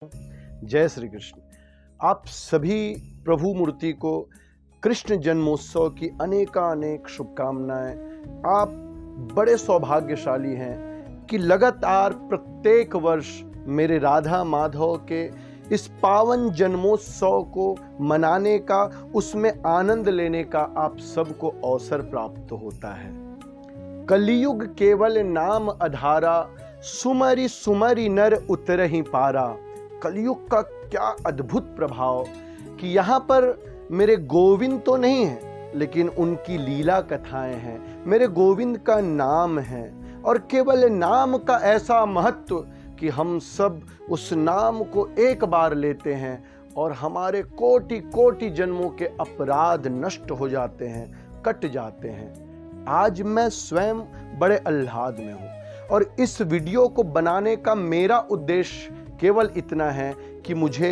जय श्री कृष्ण। आप सभी प्रभु मूर्ति को कृष्ण जन्मोत्सव की अनेकानेक शुभकामनाएं। आप बड़े सौभाग्यशाली हैं कि लगातार प्रत्येक वर्ष मेरे राधा माधव के इस पावन जन्मोत्सव को मनाने का, उसमें आनंद लेने का आप सबको अवसर प्राप्त होता है। कलियुग केवल नाम आधारा, सुमरि सुमरि नर उतरहि पारा। कलयुग का क्या अद्भुत प्रभाव कि यहाँ पर मेरे गोविंद तो नहीं है, लेकिन उनकी लीला कथाएं हैं। मेरे गोविंद का नाम है और केवल नाम का ऐसा महत्व कि हम सब उस नाम को एक बार लेते हैं और हमारे कोटि कोटि जन्मों के अपराध नष्ट हो जाते हैं, कट जाते हैं। आज मैं स्वयं बड़े आह्लाद में हूँ और इस वीडियो को बनाने का मेरा उद्देश्य केवल इतना है कि मुझे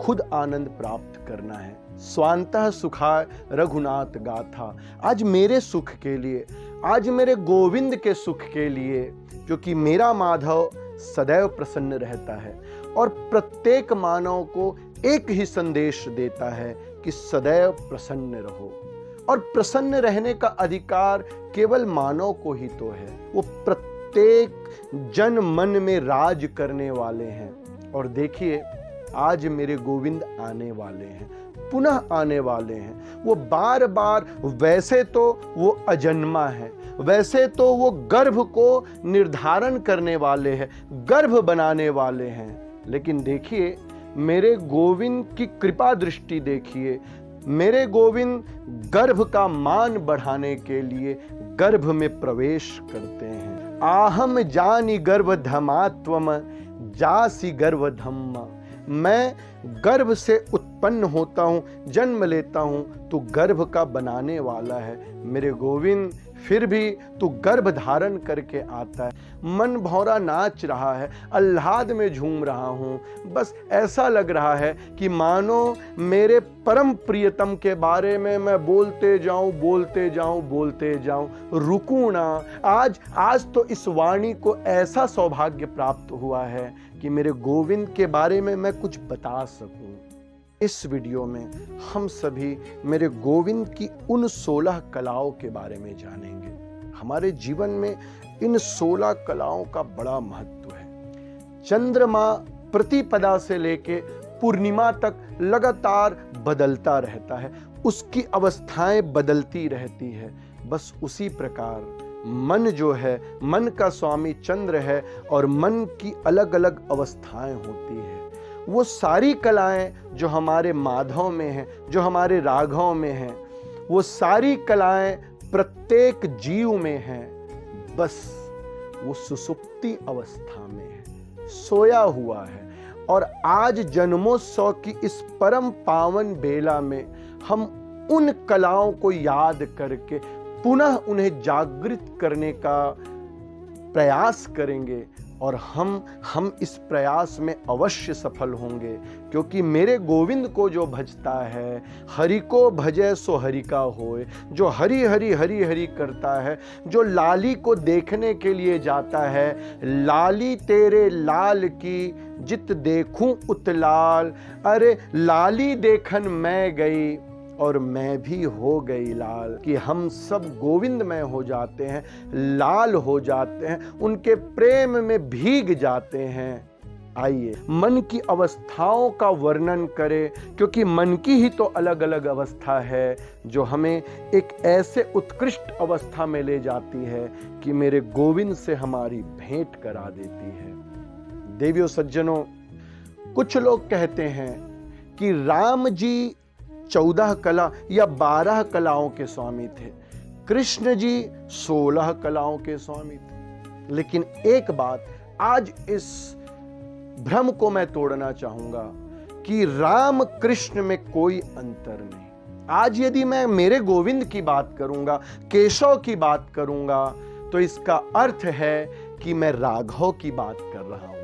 खुद आनंद प्राप्त करना है। स्वांतः सुखाय रघुनाथ गाथा। आज मेरे सुख के लिए, आज मेरे गोविंद के सुख के लिए, क्योंकि मेरा माधव सदैव प्रसन्न रहता है और प्रत्येक मानव को एक ही संदेश देता है कि सदैव प्रसन्न रहो। और प्रसन्न रहने का अधिकार केवल मानव को ही तो है। वो प्रत्येक जन मन में राज करने वाले हैं। और देखिए, आज मेरे गोविंद आने वाले हैं, पुनः आने वाले हैं। वो बार बार, वैसे तो वो अजन्मा है, वैसे तो वो गर्भ को निर्धारण करने वाले हैं, गर्भ बनाने वाले हैं, लेकिन देखिए मेरे गोविंद की कृपा दृष्टि देखिए। मेरे गोविंद गर्भ का मान बढ़ाने के लिए गर्भ में प्रवेश करते हैं। आहम जानी गर्भ धमात्वम जासी गर्भ धम्मा। मैं गर्भ से उत्पन्न होता हूँ, जन्म लेता हूँ, तो गर्भ का बनाने वाला है मेरे गोविंद। फिर भी तू गर्भ धारण करके आता है। मन भौरा नाच रहा है, आह्लाद में झूम रहा हूँ। बस ऐसा लग रहा है कि मानो मेरे परम प्रियतम के बारे में मैं बोलते जाऊं, बोलते जाऊं, बोलते जाऊं, रुकूं ना। आज तो इस वाणी को ऐसा सौभाग्य प्राप्त हुआ है कि मेरे गोविंद के बारे में मैं कुछ बता सकूं। इस वीडियो में हम सभी मेरे गोविंद की उन 16 कलाओं के बारे में जानेंगे। हमारे जीवन में इन 16 कलाओं का बड़ा महत्व है। चंद्रमा प्रतिपदा से लेके पूर्णिमा तक लगातार बदलता रहता है, उसकी अवस्थाएं बदलती रहती है। बस उसी प्रकार मन जो है, मन का स्वामी चंद्र है और मन की अलग अलग अवस्थाएं होती है। वो सारी कलाएं जो हमारे माधव में हैं, जो हमारे राघव में हैं, वो सारी कलाएं प्रत्येक जीव में हैं। बस वो सुसुप्ति अवस्था में है, सोया हुआ है। और आज जन्मोत्सव की इस परम पावन बेला में हम उन कलाओं को याद करके पुनः उन्हें जागृत करने का प्रयास करेंगे और हम इस प्रयास में अवश्य सफल होंगे। क्योंकि मेरे गोविंद को जो भजता है, हरि को भजै सो हरि का होए। जो हरि हरि हरि हरि करता है, जो लाली को देखने के लिए जाता है, लाली तेरे लाल की जित देखूं उतलाल। अरे लाली देखन मैं गई और मैं भी हो गई लाल। कि हम सब गोविंदमय हो जाते हैं, लाल हो जाते हैं, उनके प्रेम में भीग जाते हैं। आइए मन की अवस्थाओं का वर्णन करें, क्योंकि मन की ही तो अलग अलग अवस्था है जो हमें एक ऐसे उत्कृष्ट अवस्था में ले जाती है कि मेरे गोविंद से हमारी भेंट करा देती है। देवियों सज्जनों, कुछ लोग कहते हैं कि राम जी 14 कला या 12 कलाओं के स्वामी थे, कृष्ण जी 16 कलाओं के स्वामी थे। लेकिन एक बात, आज इस भ्रम को मैं तोड़ना चाहूंगा कि राम कृष्ण में कोई अंतर नहीं। आज यदि मैं मेरे गोविंद की बात करूंगा, केशव की बात करूंगा, तो इसका अर्थ है कि मैं राघव की बात कर रहा हूं।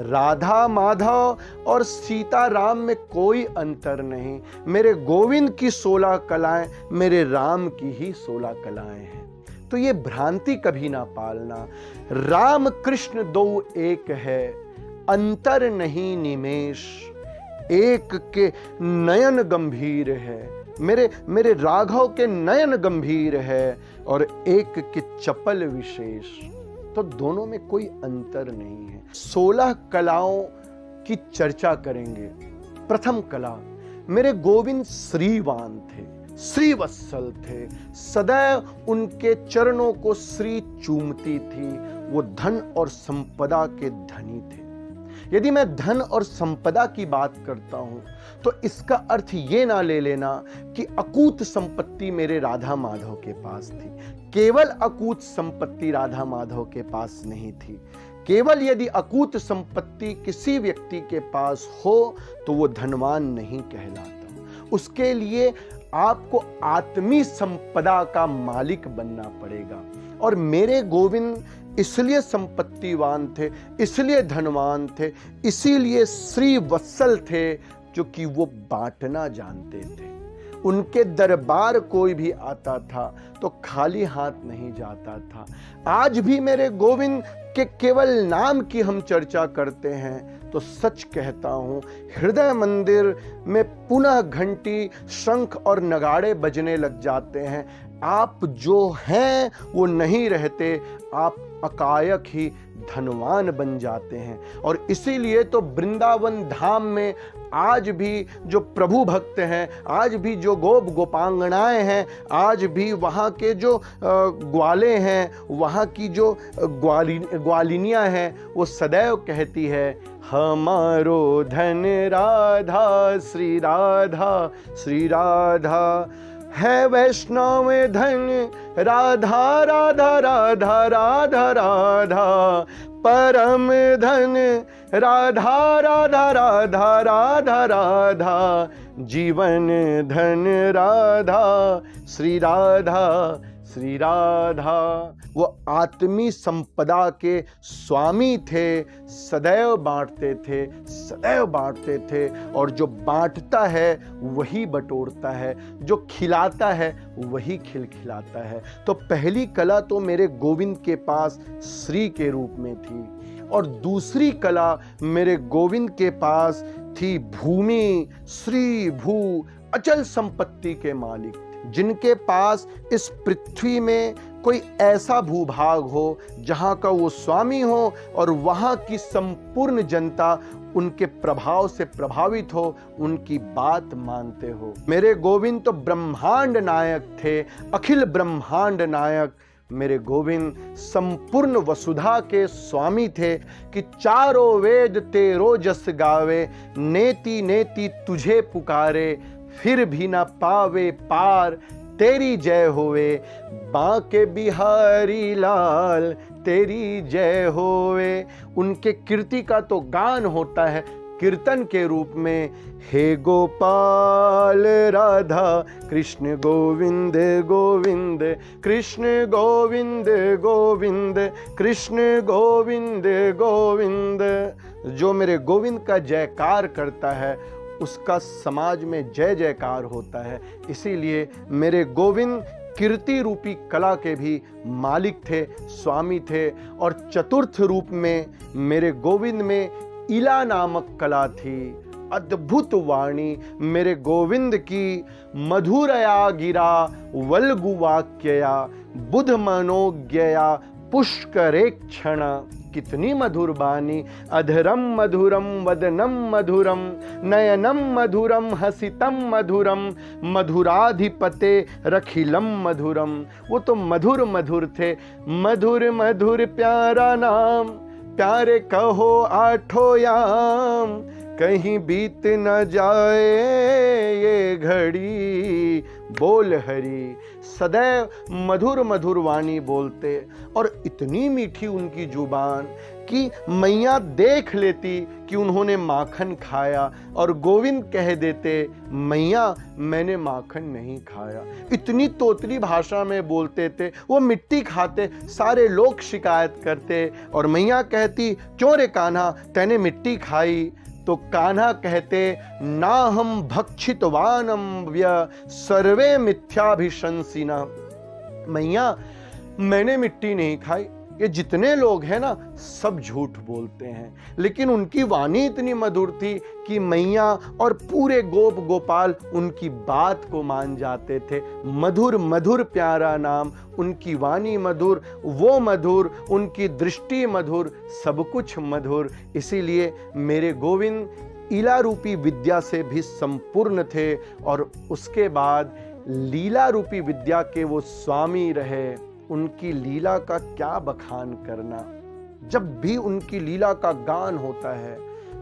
राधा माधव और सीता राम में कोई अंतर नहीं। मेरे गोविंद की 16 कलाएं मेरे राम की ही 16 कलाएं हैं। तो ये भ्रांति कभी ना पालना। राम कृष्ण दो एक है, अंतर नहीं निमेष, एक के नयन गंभीर है। मेरे राघव के नयन गंभीर है और एक के चपल विशेष। तो दोनों में कोई अंतर नहीं है। 16 कलाओं की चर्चा करेंगे। प्रथम कला, मेरे गोविंद श्रीवान थे, श्रीवत्सल थे, सदैव उनके चरणों को श्री चूमती थी। वो धन और संपदा के धनी थे। यदि मैं धन और संपदा की बात करता हूं तो इसका अर्थ ये ना ले लेना कि अकूत संपत्ति मेरे राधा माधव के पास थी। केवल अकूत संपत्ति राधा माधव के पास नहीं थी। केवल यदि अकूत संपत्ति किसी व्यक्ति के पास हो तो वो धनवान नहीं कहलाता। उसके लिए आपको आत्मी संपदा का मालिक बनना पड़ेगा। और मेरे गोविंद इसलिए संपत्तिवान थे, इसलिए धनवान थे, इसीलिए श्री वत्सल थे, क्योंकि वो बांटना जानते थे। उनके दरबार कोई भी आता था तो खाली हाथ नहीं जाता था। आज भी मेरे गोविंद के केवल नाम की हम चर्चा करते हैं तो सच कहता हूं, हृदय मंदिर में पुनः घंटी, शंख और नगाड़े बजने लग जाते हैं। आप जो हैं वो नहीं रहते, आप अकायक ही धनवान बन जाते हैं। और इसीलिए तो वृंदावन धाम में आज भी जो प्रभु भक्त हैं, आज भी जो गोप गोपांगनाएं हैं, आज भी वहाँ के जो ग्वाले हैं, वहाँ की जो ग्वालिनियाँ हैं, वो सदैव कहती है, हमारो धन राधा श्री राधा, श्री राधा है वैष्णव धन राधा राधा राधा राधा राधा, परम धन राधा राधा राधा राधा राधा, जीवन धन राधा श्री राधा, श्री राधा। वो आत्मी संपदा के स्वामी थे, सदैव बांटते थे, सदैव बांटते थे। और जो बांटता है वही बटोरता है, जो खिलाता है वही खिलखिलाता है। तो पहली कला तो मेरे गोविंद के पास श्री के रूप में थी, और दूसरी कला मेरे गोविंद के पास थी भूमि, श्री भू, अचल संपत्ति के मालिक, जिनके पास इस पृथ्वी में कोई ऐसा भूभाग हो जहां का वो स्वामी हो और वहां की संपूर्ण जनता उनके प्रभाव से प्रभावित हो, उनकी बात मानते हो। मेरे गोविंद तो ब्रह्मांड नायक थे, अखिल ब्रह्मांड नायक। मेरे गोविंद संपूर्ण वसुधा के स्वामी थे कि चारों वेद तेरो जस गावे, नेति नेति तुझे पुकारे, फिर भी ना पावे पार, तेरी जय होवे, बांके बिहारी लाल तेरी जय होवे। उनके कीर्ति का तो गान होता है कीर्तन के रूप में, हे गोपाल राधा कृष्ण गोविंद गोविंद, कृष्ण गोविंद गोविंद, कृष्ण गोविंद गोविंद। जो मेरे गोविंद का जयकार करता है उसका समाज में जय जयकार होता है। इसीलिए मेरे गोविंद कीर्ति रूपी कला के भी मालिक थे, स्वामी थे। और चतुर्थ रूप में मेरे गोविंद में इला नामक कला थी, अद्भुत वाणी मेरे गोविंद की, मधुरया गिरा वल्गुवाक्यया, बुध मनोज्ञया पुष्करेक्षण। कितनी मधुर बानी, अधरम मधुरम वदनम मधुरम, नयनम मधुरम हसितम मधुरम, मधुराधिपते रखिलम मधुरम। वो तो मधुर मधुर थे, मधुर मधुर प्यारा नाम, प्यारे कहो आठो याम, कहीं बीत न जाए ये घड़ी, बोल हरि। सदैव मधुर मधुर वाणी बोलते, और इतनी मीठी उनकी जुबान कि मैया देख लेती कि उन्होंने माखन खाया और गोविंद कह देते, मैया मैंने माखन नहीं खाया। इतनी तोतली भाषा में बोलते थे, वो मिट्टी खाते, सारे लोग शिकायत करते और मैया कहती, क्यों रे कान्हा तैने मिट्टी खाई? तो कान्हा कहते, ना हम भक्षितवानम व्य सर्वे मिथ्याभिशंसिना। मैया मैंने मिट्टी नहीं खाई, ये जितने लोग हैं ना सब झूठ बोलते हैं, लेकिन उनकी वाणी इतनी मधुर थी कि मैया और पूरे गोप गोपाल उनकी बात को मान जाते थे। मधुर मधुर प्यारा नाम, उनकी वाणी मधुर, वो मधुर, उनकी दृष्टि मधुर, सब कुछ मधुर। इसीलिए मेरे गोविंद ईला रूपी विद्या से भी संपूर्ण थे और उसके बाद लीला रूपी विद्या के वो स्वामी रहे। उनकी लीला का क्या बखान करना। जब भी उनकी लीला का गान होता है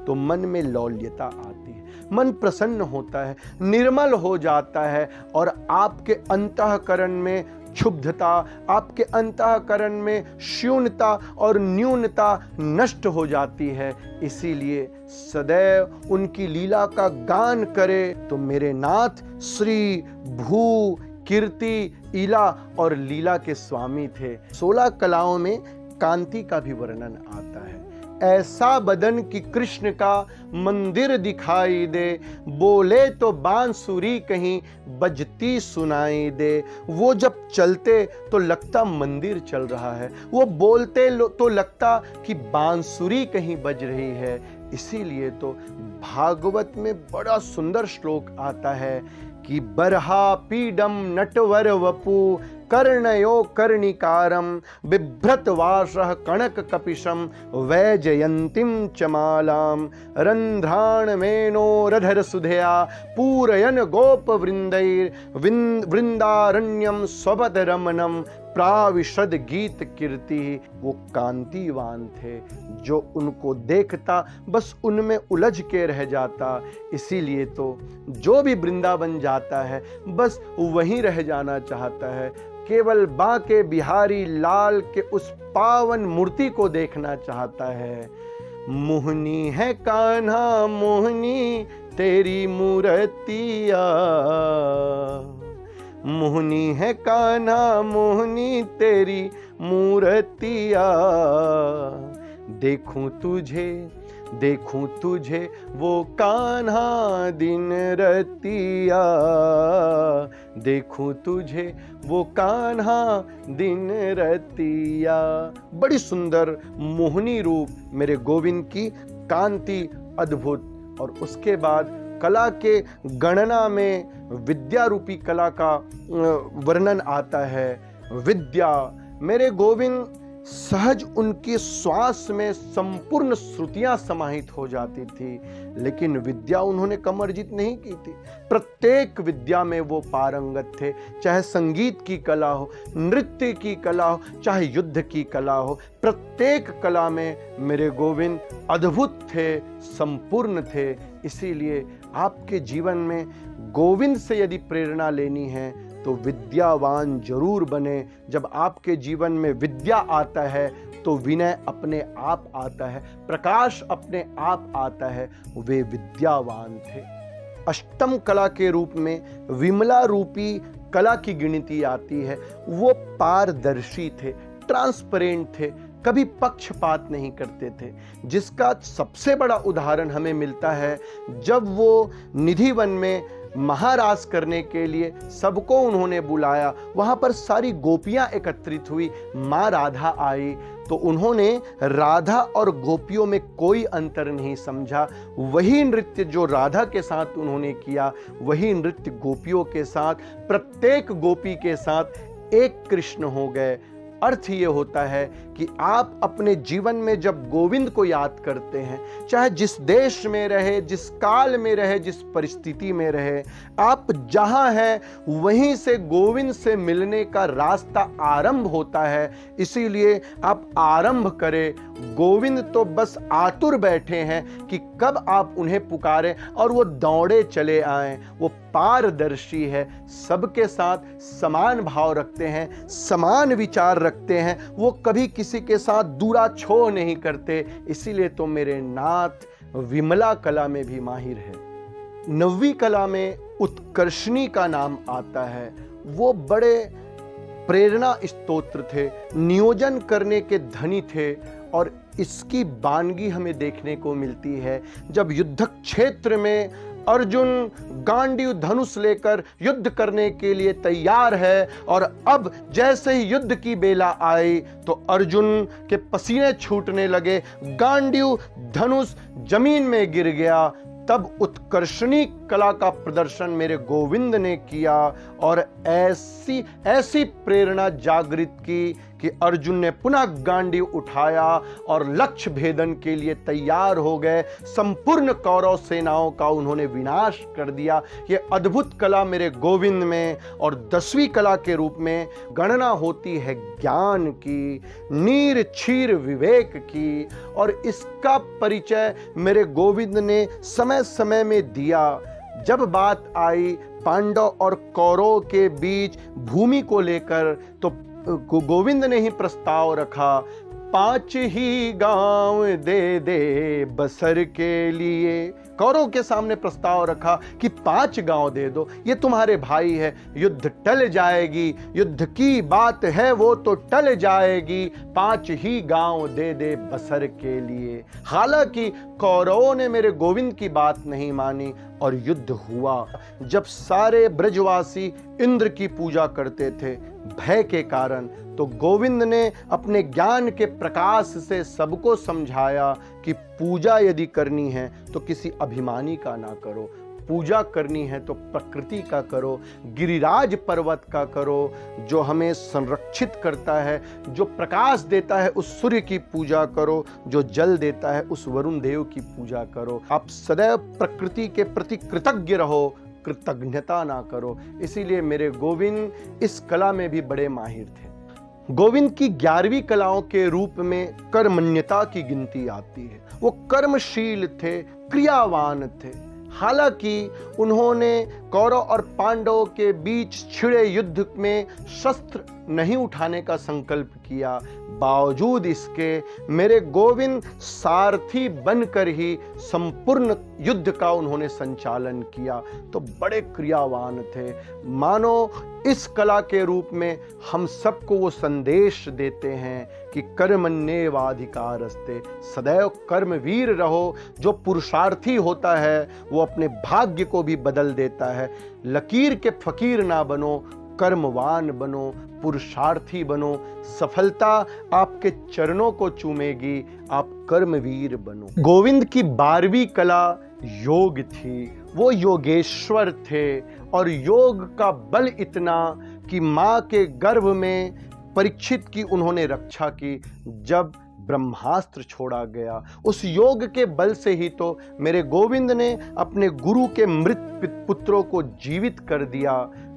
तो मन में लौल्यता आती है, मन प्रसन्न होता है, निर्मल हो जाता है और आपके अंतःकरण में क्षुब्धता, आपके अंतःकरण में शून्यता और न्यूनता नष्ट हो जाती है। इसीलिए सदैव उनकी लीला का गान करे तो मेरे नाथ श्री भू कीर्ति ईला और लीला के स्वामी थे। 16 कलाओं में कांति का भी वर्णन आता है। ऐसा बदन कि कृष्ण का मंदिर दिखाई दे, बोले तो बांसुरी कहीं बजती सुनाई दे। वो जब चलते तो लगता मंदिर चल रहा है, वो बोलते तो लगता कि बांसुरी कहीं बज रही है। इसीलिए तो भागवत में बड़ा सुंदर श्लोक आता है कि बरहा पीडम नटवर वपु कर्णयो कर्णिकारम बिभ्रत वासः कणक कपिशम वैजयंतीम चमालाम रंध्राण मेनो रधर सुधया पूरयन गोप वृंदैर वृंदारण्यम स्वपद रमनम प्राविशद गीत कीर्ति। वो कांतिवान थे, जो उनको देखता बस उनमें उलझ के रह जाता। इसीलिए तो जो भी वृंदावन जाता है बस वहीं रह जाना चाहता है, केवल बांके बिहारी लाल के उस पावन मूर्ति को देखना चाहता है। मोहनी है कान्हा मोहनी तेरी मूर्तिया, मोहनी है कान्हा मोहनी तेरी मूर्तिया। देखूं तुझे वो कान्हा दिन रतिया, देखूं तुझे वो कान्हा दिन रतिया। बड़ी सुंदर मोहनी रूप मेरे गोविंद की कांति अद्भुत। और उसके बाद कला के गणना में विद्या रूपी कला का वर्णन आता है। विद्या मेरे गोविंद सहज उनके श्वास में संपूर्ण श्रुतियां समाहित हो जाती थी, लेकिन विद्या उन्होंने कमर्जित नहीं की थी। प्रत्येक विद्या में वो पारंगत थे, चाहे संगीत की कला हो, नृत्य की कला हो, चाहे युद्ध की कला हो। प्रत्येक कला में मेरे गोविंद अद्भुत थे, संपूर्ण थे। इसीलिए आपके जीवन में गोविंद से यदि प्रेरणा लेनी है तो विद्यावान जरूर बने। जब आपके जीवन में विद्या आता है तो विनय अपने आप आता है, प्रकाश अपने आप आता है। वे विद्यावान थे। अष्टम कला के रूप में विमला रूपी कला की गिनती आती है। वो पारदर्शी थे, ट्रांसपेरेंट थे, कभी पक्षपात नहीं करते थे। जिसका सबसे बड़ा उदाहरण हमें मिलता है जब वो निधिवन में महारास करने के लिए सबको उन्होंने बुलाया। वहां पर सारी गोपियां एकत्रित हुई, मां राधा आई, तो उन्होंने राधा और गोपियों में कोई अंतर नहीं समझा। वही नृत्य जो राधा के साथ उन्होंने किया, वही नृत्य गोपियों के साथ, प्रत्येक गोपी के साथ एक कृष्ण हो गए। अर्थ ये होता है कि आप अपने जीवन में जब गोविंद को याद करते हैं, चाहे जिस देश में रहे, जिस काल में रहे, जिस परिस्थिति में रहे, आप जहां हैं वहीं से गोविंद से मिलने का रास्ता आरंभ होता है। इसीलिए आप आरंभ करें। गोविंद तो बस आतुर बैठे हैं कि कब आप उन्हें पुकारें और वो दौड़े चले आएं। वो पारदर्शी है, सबके साथ समान भाव रखते हैं, समान विचार रखते हैं। वो कभी किसी के साथ दूरा छोड़ नहीं करते। इसीलिए तो मेरे नाथ विमला कला में भी माहिर है। 9वीं कला में उत्कर्षणी का नाम आता है। वो बड़े प्रेरणा स्तोत्र थे, नियोजन करने के धनी थे। और इसकी वानगी हमें देखने को मिलती है जब युद्ध क्षेत्र में अर्जुन गांडीव धनुष लेकर युद्ध करने के लिए तैयार है। और अब जैसे ही युद्ध की बेला आई तो अर्जुन के पसीने छूटने लगे, गांडीव धनुष जमीन में गिर गया। तब उत्कर्षणी कला का प्रदर्शन मेरे गोविंद ने किया और ऐसी प्रेरणा जागृत की कि अर्जुन ने पुनः गांडीव उठाया और लक्ष्य भेदन के लिए तैयार हो गए। संपूर्ण कौरव सेनाओं का उन्होंने विनाश कर दिया। ये अद्भुत कला मेरे गोविंद में। और 10वीं कला के रूप में गणना होती है ज्ञान की, नीर क्षीर विवेक की। और इसका परिचय मेरे गोविंद ने समय समय में दिया। जब बात आई पांडव और कौरव के बीच भूमि को लेकर तो गोविंद ने ही प्रस्ताव रखा, 5 ही गांव दे दे बसर के लिए। कौरव के सामने प्रस्ताव रखा कि 5 गांव दे दो, ये तुम्हारे भाई है, युद्ध टल जाएगी, युद्ध की बात है वो तो टल जाएगी, 5 ही गांव दे दे बसर के लिए। हालांकि कौरवों ने मेरे गोविंद की बात नहीं मानी और युद्ध हुआ। जब सारे ब्रजवासी इंद्र की पूजा करते थे भय के कारण, तो गोविंद ने अपने ज्ञान के प्रकाश से सबको समझाया कि पूजा यदि करनी है तो किसी अभिमानी का ना करो, पूजा करनी है तो प्रकृति का करो, गिरिराज पर्वत का करो, जो हमें संरक्षित करता है, जो प्रकाश देता है उस सूर्य की पूजा करो, जो जल देता है उस वरुण देव की पूजा करो। आप सदैव प्रकृति के प्रति कृतज्ञ रहो, कृतज्ञता ना करो। इसीलिए मेरे गोविंद इस कला में भी बड़े माहिर थे। गोविंद की 11वीं कलाओं के रूप में कर्मण्यता की गिनती आती है। वो कर्मशील थे, क्रियावान थे। हालांकि उन्होंने कौरव और पांडवों के बीच छिड़े युद्ध में शस्त्र नहीं उठाने का संकल्प किया, बावजूद इसके मेरे गोविंद सारथी बनकर ही संपूर्ण युद्ध का उन्होंने संचालन किया। तो बड़े क्रियावान थे। मानो इस कला के रूप में हम सबको वो संदेश देते हैं कि कर्मण्येवाधिकारस्ते, सदैव कर्मवीर रहो। जो पुरुषार्थी होता है वो अपने भाग्य को भी बदल देता है। लकीर के फकीर ना बनो, कर्मवान बनो, पुरुषार्थी बनो। सफलता आपके चरणों को चूमेगी, आप कर्मवीर बनो। गोविंद की 12वीं कला योग थी। वो योगेश्वर थे और योग का बल इतना कि मां के गर्भ में परीक्षित की उन्होंने रक्षा की जब ब्रह्मास्त्र छोड़ा गया। उस योग के बल से ही तो मेरे गोविंद ने अपने गुरु के मृत पुत्रों को जीवित कर दिया।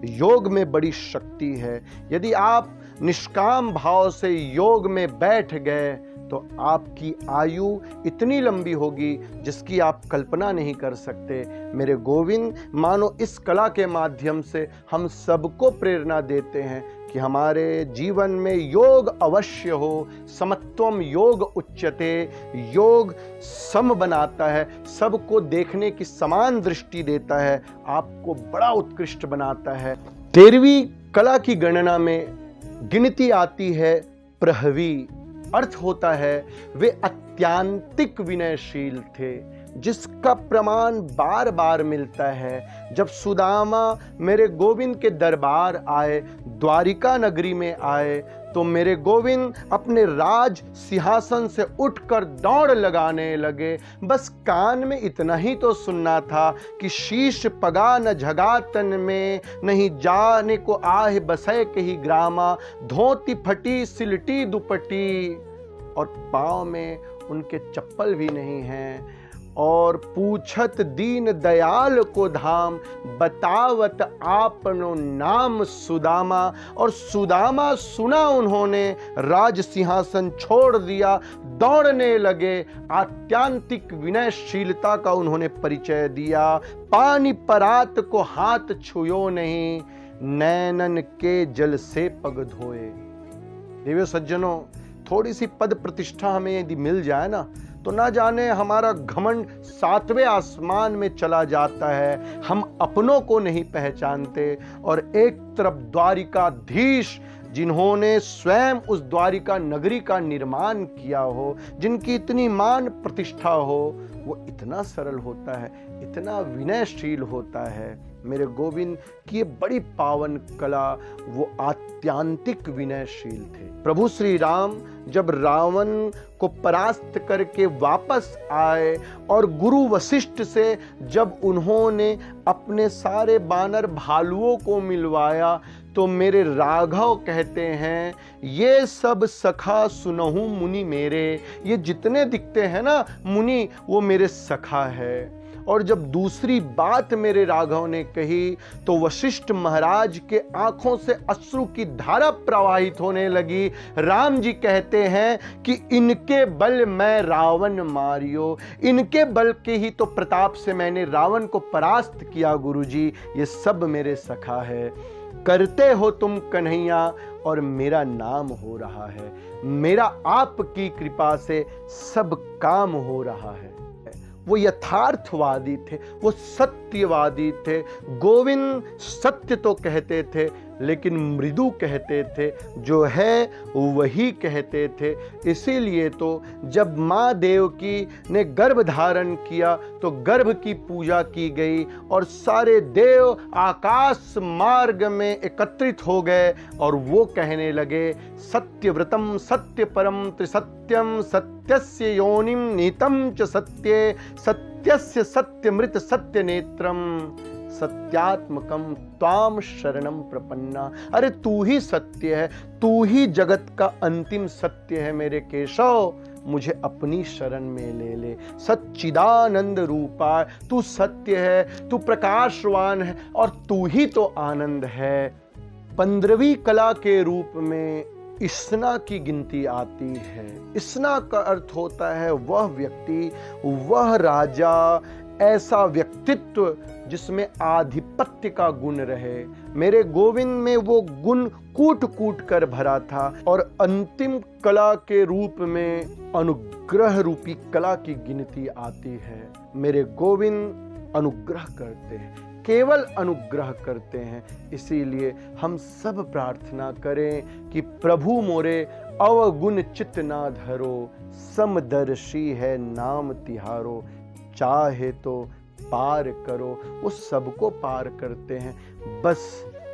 योग में बड़ी शक्ति है। यदि आप निष्काम भाव से योग में बैठ गए तो आपकी आयु इतनी लंबी होगी जिसकी आप कल्पना नहीं कर सकते। मेरे गोविंद मानो इस कला के माध्यम से हम सबको प्रेरणा देते हैं कि हमारे जीवन में योग अवश्य हो। समत्वम योग उच्यते, योग सम बनाता है, सबको देखने की समान दृष्टि देता है, आपको बड़ा उत्कृष्ट बनाता है। 13वीं कला की गणना में गिनती आती है प्रहवी। अर्थ होता है वे अत्यांतिक विनयशील थे, जिसका प्रमाण बार बार मिलता है। जब सुदामा मेरे गोविंद के दरबार आए, द्वारिका नगरी में आए, तो मेरे गोविंद अपने राज सिंहासन से उठकर दौड़ लगाने लगे। बस कान में इतना ही तो सुनना था कि शीश पगा न झगातन में, नहीं जाने को आह बसै कही ग्रामा, धोती फटी सिलटी दुपटी, और पाँव में उनके चप्पल भी नहीं हैं। और पूछत दीन दयाल को धाम, बतावत आपनो नाम सुदामा। और सुदामा सुना उन्होंने, राज सिंहासन छोड़ दिया, दौड़ने लगे। आत्यांतिक विनयशीलता का उन्होंने परिचय दिया। पानी परात को हाथ छुयो नहीं, नैनन के जल से पग धोए। देवियों सज्जनों, थोड़ी सी पद प्रतिष्ठा हमें यदि मिल जाए ना, तो ना जाने हमारा घमंड 7वें आसमान में चला जाता है। हम अपनों को नहीं पहचानते। और एक तरफ द्वारिकाधीश, जिन्होंने स्वयं उस द्वारिका नगरी का निर्माण किया हो, जिनकी इतनी मान प्रतिष्ठा हो, वो इतना सरल होता है, इतना विनयशील होता है। मेरे गोविंद की ये बड़ी पावन कला, वो आत्यांतिक विनयशील थे। प्रभु श्री राम जब रावण को परास्त करके वापस आए और गुरु वशिष्ठ से जब उन्होंने अपने सारे बानर भालुओं को मिलवाया, तो मेरे राघव कहते हैं, ये सब सखा सुनहु मुनि मेरे। ये जितने दिखते हैं ना मुनि, वो मेरे सखा है। और जब दूसरी बात मेरे राघव ने कही, तो वशिष्ठ महाराज के आंखों से अश्रु की धारा प्रवाहित होने लगी। राम जी कहते हैं कि इनके बल मैं रावण मारियो, इनके बल के ही तो प्रताप से मैंने रावण को परास्त किया गुरुजी। ये सब मेरे सखा है। करते हो तुम कन्हैया और मेरा नाम हो रहा है, मेरा आपकी कृपा से सब काम हो रहा है। वो यथार्थवादी थे, वो सत्यवादी थे। गोविंद सत्य तो कहते थे, लेकिन मृदु कहते थे, जो है वही कहते थे। इसीलिए तो जब माँ देवकी ने गर्भ धारण किया तो गर्भ की पूजा की गई और सारे देव आकाश मार्ग में एकत्रित हो गए और वो कहने लगे, सत्यव्रतम सत्य परम त्रिसत्यम सत्यस्य योनिम नीतम च सत्ये सत्यस्य सत्यमृत सत्य नेत्रम सत्यात्मकम त्वाम शरणम प्रपन्ना। अरे तू ही सत्य है, तू ही जगत का अंतिम सत्य है मेरे केशव, मुझे अपनी शरण में ले ले। सच्चिदानंद रूपा, तू सत्य है, तू प्रकाशवान है और तू ही तो आनंद है। 15वीं कला के रूप में इसना की गिनती आती है। इसना का अर्थ होता है वह व्यक्ति, वह राजा, ऐसा व्यक्तित्व जिसमें आधिपत्य का गुण रहे। मेरे गोविंद में वो गुण कूट कूट कर भरा था। और अंतिम कला के रूप में अनुग्रह रूपी कला की गिनती आती है। मेरे गोविंद अनुग्रह करते हैं, केवल अनुग्रह करते हैं। इसीलिए हम सब प्रार्थना करें कि प्रभु मोरे अवगुण चित्त ना धरो, समदर्शी है नाम तिहारो, चाहे तो पार करो। वो सबको पार करते हैं, बस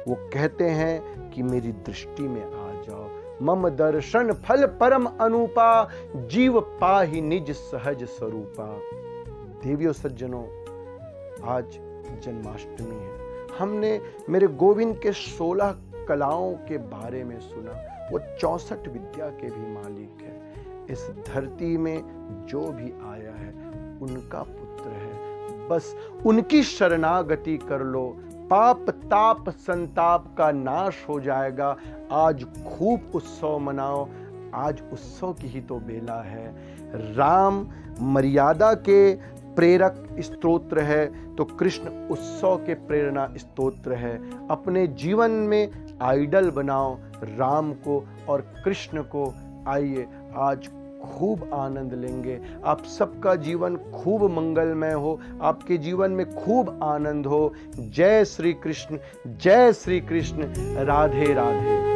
वो कहते हैं कि मेरी दृष्टि में आ जाओ। मम दर्शन फल परम अनुपा, जीव पाहि निज सहज स्वरूपा। देवियों सज्जनों, आज जन्माष्टमी है। हमने मेरे गोविंद के 16 कलाओं के बारे में सुना। वो 64 विद्या के भी मालिक है। इस धरती में जो भी आया है उनका पुत्र है। बस उनकी शरणागति कर लो, पाप ताप संताप का नाश हो जाएगा। आज खूब उत्सव मनाओ, आज उत्सव की ही तो बेला है। राम मर्यादा के प्रेरक स्तोत्र है, तो कृष्ण उत्सव के प्रेरणा स्तोत्र है। अपने जीवन में आइडल बनाओ राम को और कृष्ण को। आइए आज खूब आनंद लेंगे। आप सबका जीवन खूब मंगलमय हो, आपके जीवन में खूब आनंद हो। जय श्री कृष्ण, जय श्री कृष्ण। राधे राधे।